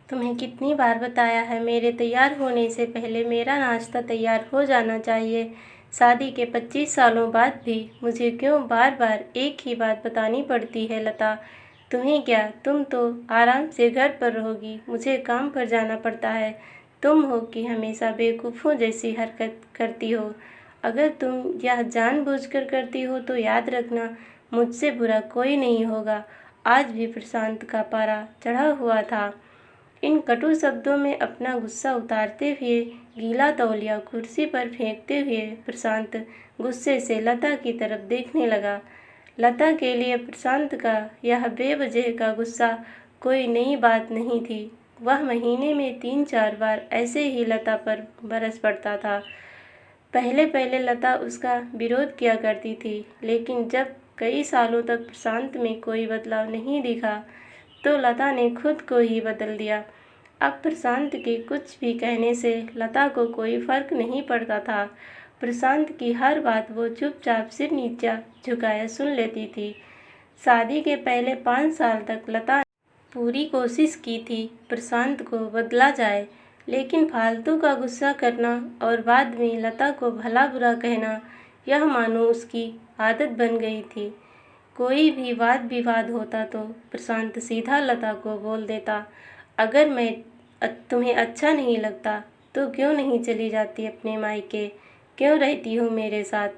तुम्हें कितनी बार बताया है, मेरे तैयार होने से पहले मेरा नाश्ता तैयार हो जाना चाहिए। शादी के 25 सालों बाद भी मुझे क्यों बार बार एक ही बात बतानी पड़ती है लता? तुम्हें क्या, तुम तो आराम से घर पर रहोगी, मुझे काम पर जाना पड़ता है। तुम हो कि हमेशा बेवकूफ़ों जैसी हरकत करती हो। अगर तुम यह जानबूझकर करती हो तो याद रखना, मुझसे बुरा कोई नहीं होगा। आज भी प्रशांत का पारा चढ़ा हुआ था। इन कटु शब्दों में अपना गुस्सा उतारते हुए, गीला तौलिया कुर्सी पर फेंकते हुए प्रशांत गुस्से से लता की तरफ देखने लगा। लता के लिए प्रशांत का यह बेवजह का गुस्सा कोई नई बात नहीं थी। वह महीने में 3-4 बार ऐसे ही लता पर बरस पड़ता था। पहले पहले लता उसका विरोध किया करती थी, लेकिन जब कई सालों तक प्रशांत में कोई बदलाव नहीं दिखा तो लता ने खुद को ही बदल दिया। अब प्रशांत के कुछ भी कहने से लता को कोई फर्क नहीं पड़ता था। प्रशांत की हर बात वो चुपचाप सिर नीचा झुकाए सुन लेती थी। शादी के पहले 5 साल तक लता ने पूरी कोशिश की थी प्रशांत को बदला जाए, लेकिन फालतू का गुस्सा करना और बाद में लता को भला बुरा कहना, यह मानो उसकी आदत बन गई थी। कोई भी वाद विवाद होता तो प्रशांत सीधा लता को बोल देता, अगर मैं तुम्हें अच्छा नहीं लगता तो क्यों नहीं चली जाती अपने मायके, क्यों रहती हो मेरे साथ?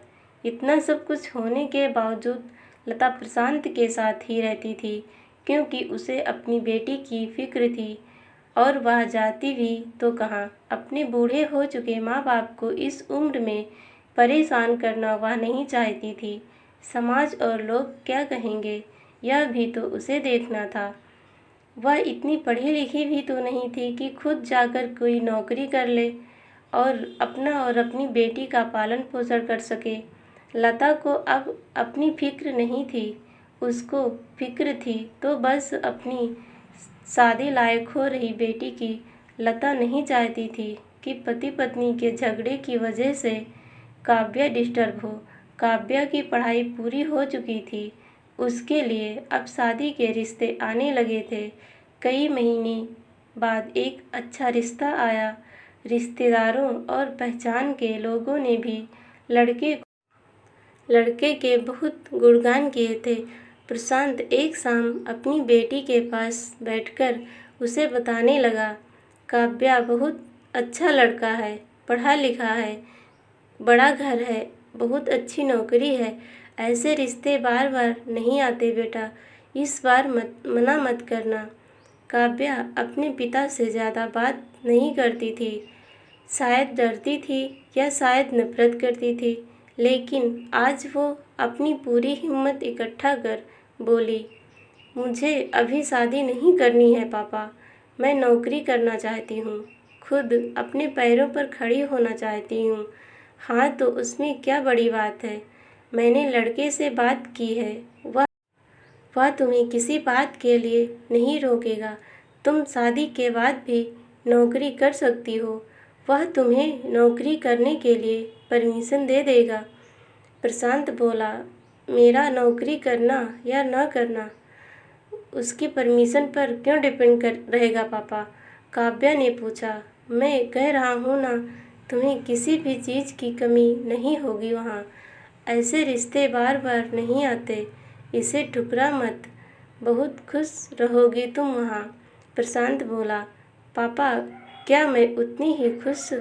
इतना सब कुछ होने के बावजूद लता प्रशांत के साथ ही रहती थी, क्योंकि उसे अपनी बेटी की फिक्र थी। और वह जाती भी तो कहाँ, अपने बूढ़े हो चुके माँ बाप को इस उम्र में परेशान करना वह नहीं चाहती थी। समाज और लोग क्या कहेंगे, यह भी तो उसे देखना था। वह इतनी पढ़ी लिखी भी तो नहीं थी कि खुद जाकर कोई नौकरी कर ले और अपना और अपनी बेटी का पालन पोषण कर सके। लता को अब अपनी फिक्र नहीं थी, उसको फिक्र थी तो बस अपनी शादी लायक हो रही बेटी की। लता नहीं चाहती थी कि पति पत्नी के झगड़े की वजह से काव्या डिस्टर्ब हो। काव्या की पढ़ाई पूरी हो चुकी थी, उसके लिए अब शादी के रिश्ते आने लगे थे। कई महीने बाद एक अच्छा रिश्ता आया। रिश्तेदारों और पहचान के लोगों ने भी लड़के के बहुत गुणगान किए थे। प्रशांत एक शाम अपनी बेटी के पास बैठकर उसे बताने लगा, काव्या बहुत अच्छा लड़का है, पढ़ा लिखा है, बड़ा घर है, बहुत अच्छी नौकरी है। ऐसे रिश्ते बार बार नहीं आते बेटा, इस बार मना मत करना। काव्या अपने पिता से ज़्यादा बात नहीं करती थी। शायद डरती थी या शायद नफरत करती थी, लेकिन आज वो अपनी पूरी हिम्मत इकट्ठा कर बोली, मुझे अभी शादी नहीं करनी है पापा, मैं नौकरी करना चाहती हूँ, खुद अपने पैरों पर खड़ी होना चाहती हूँ। हाँ तो उसमें क्या बड़ी बात है, मैंने लड़के से बात की है, वह तुम्हें किसी बात के लिए नहीं रोकेगा। तुम शादी के बाद भी नौकरी कर सकती हो, वह तुम्हें नौकरी करने के लिए परमिशन दे देगा। प्रशांत बोला, मेरा नौकरी करना या न करना उसकी परमिशन पर क्यों डिपेंड कर रहेगा पापा? काव्या ने पूछा। मैं कह रहा हूँ ना, तुम्हें किसी भी चीज़ की कमी नहीं होगी वहाँ। ऐसे रिश्ते बार बार नहीं आते, इसे ठुकरा मत, बहुत खुश रहोगी तुम वहाँ। प्रशांत बोला, पापा क्या मैं उतनी ही खुश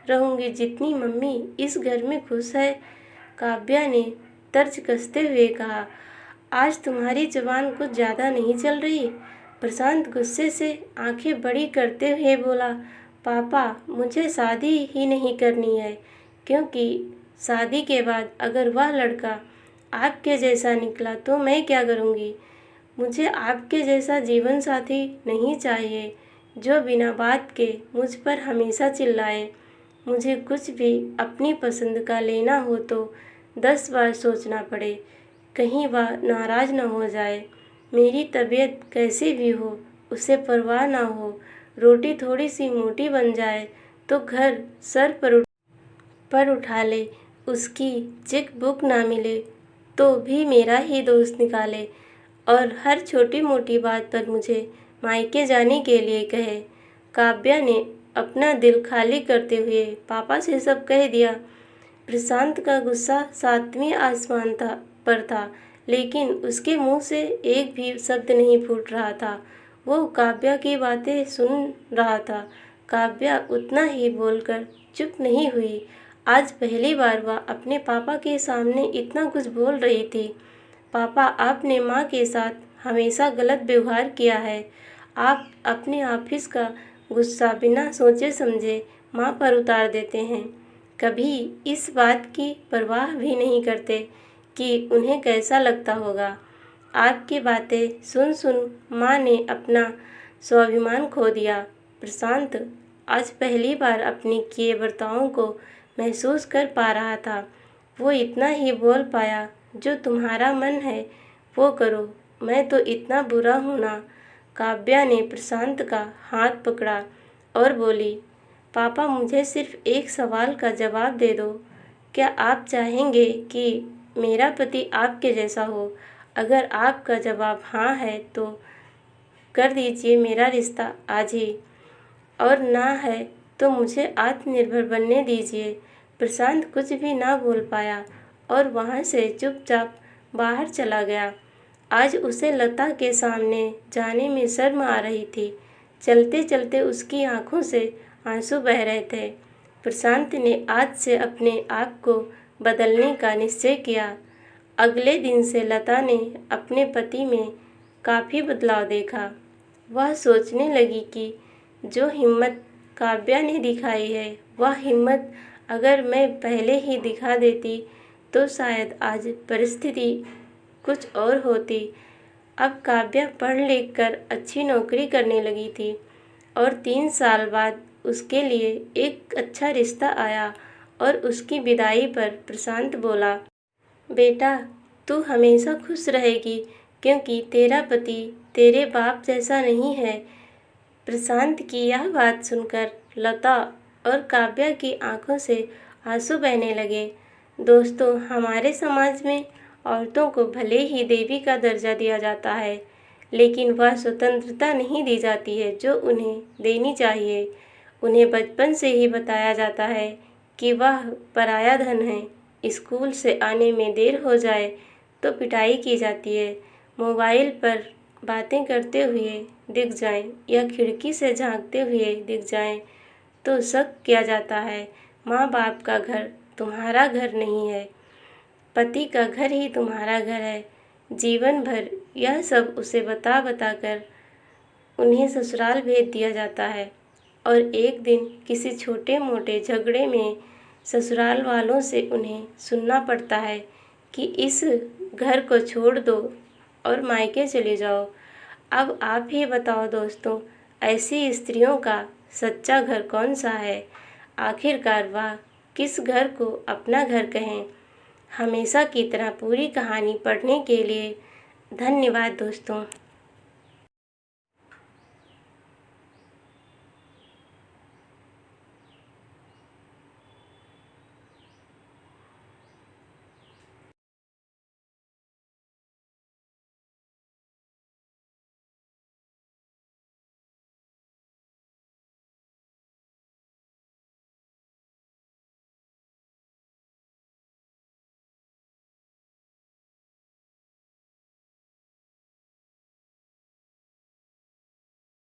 रहूँगी जितनी मम्मी इस घर में खुश है? काव्या ने तर्ज कसते हुए कहा, आज तुम्हारी जुबान कुछ ज़्यादा नहीं चल रही? प्रशांत गुस्से से आंखें बड़ी करते हुए बोला, पापा मुझे शादी ही नहीं करनी है, क्योंकि शादी के बाद अगर वह लड़का आपके जैसा निकला तो मैं क्या करूँगी? मुझे आपके जैसा जीवन साथी नहीं चाहिए जो बिना बात के मुझ पर हमेशा चिल्लाए। मुझे कुछ भी अपनी पसंद का लेना हो तो 10 बार सोचना पड़े, कहीं वह नाराज़ न हो जाए। मेरी तबीयत कैसी भी हो उसे परवाह ना हो, रोटी थोड़ी सी मोटी बन जाए तो घर सर पर उठा ले, उसकी चेक बुक ना मिले तो भी मेरा ही दोस्त निकाले और हर छोटी मोटी बात पर मुझे मायके जाने के लिए कहे। काव्या ने अपना दिल खाली करते हुए पापा से सब कह दिया। प्रशांत का गुस्सा 7वें आसमान पर था, लेकिन उसके मुंह से एक भी शब्द नहीं फूट रहा था। वो काव्या की बातें सुन रहा था। काव्या उतना ही बोलकर चुप नहीं हुई। आज पहली बार वह अपने पापा के सामने इतना कुछ बोल रही थी। पापा, आपने माँ के साथ हमेशा गलत व्यवहार किया है। आप अपने ऑफिस का गुस्सा बिना सोचे समझे माँ पर उतार देते हैं। कभी इस बात की परवाह भी नहीं करते कि उन्हें कैसा लगता होगा। आपकी बातें सुन सुन माँ ने अपना स्वाभिमान खो दिया। प्रशांत आज पहली बार अपने किए बर्तावों को महसूस कर पा रहा था। वो इतना ही बोल पाया, जो तुम्हारा मन है वो करो, मैं तो इतना बुरा हूँ ना। काव्या ने प्रशांत का हाथ पकड़ा और बोली, पापा, मुझे सिर्फ एक सवाल का जवाब दे दो। क्या आप चाहेंगे कि मेरा पति आपके जैसा हो? अगर आपका जवाब हाँ है तो कर दीजिए मेरा रिश्ता आज ही, और ना है तो मुझे आत्मनिर्भर बनने दीजिए। प्रशांत कुछ भी ना बोल पाया और वहाँ से चुपचाप बाहर चला गया। आज उसे लता के सामने जाने में शर्म आ रही थी। चलते चलते उसकी आंखों से आंसू बह रहे थे। प्रशांत ने आज से अपने आप को बदलने का निश्चय किया। अगले दिन से लता ने अपने पति में काफ़ी बदलाव देखा। वह सोचने लगी कि जो हिम्मत काव्या ने दिखाई है, वह हिम्मत अगर मैं पहले ही दिखा देती तो शायद आज परिस्थिति कुछ और होती। अब काव्या पढ़ लिख कर अच्छी नौकरी करने लगी थी और 3 साल बाद उसके लिए एक अच्छा रिश्ता आया और उसकी विदाई पर प्रशांत बोला, बेटा, तू हमेशा खुश रहेगी क्योंकि तेरा पति तेरे बाप जैसा नहीं है। प्रशांत की यह बात सुनकर लता और काव्या की आंखों से आंसू बहने लगे। दोस्तों, हमारे समाज में औरतों को भले ही देवी का दर्जा दिया जाता है, लेकिन वह स्वतंत्रता नहीं दी जाती है जो उन्हें देनी चाहिए। उन्हें बचपन से ही बताया जाता है कि वह पराया धन है। स्कूल से आने में देर हो जाए तो पिटाई की जाती है। मोबाइल पर बातें करते हुए दिख जाएं या खिड़की से झांकते हुए दिख जाएं तो शक किया जाता है। माँ बाप का घर तुम्हारा घर नहीं है, पति का घर ही तुम्हारा घर है। जीवन भर यह सब उसे बता बता कर उन्हें ससुराल भेज दिया जाता है और एक दिन किसी छोटे मोटे झगड़े में ससुराल वालों से उन्हें सुनना पड़ता है कि इस घर को छोड़ दो और मायके चले जाओ। अब आप ही बताओ दोस्तों, ऐसी स्त्रियों का सच्चा घर कौन सा है? आखिरकार वह किस घर को अपना घर कहें? हमेशा की तरह पूरी कहानी पढ़ने के लिए धन्यवाद दोस्तों।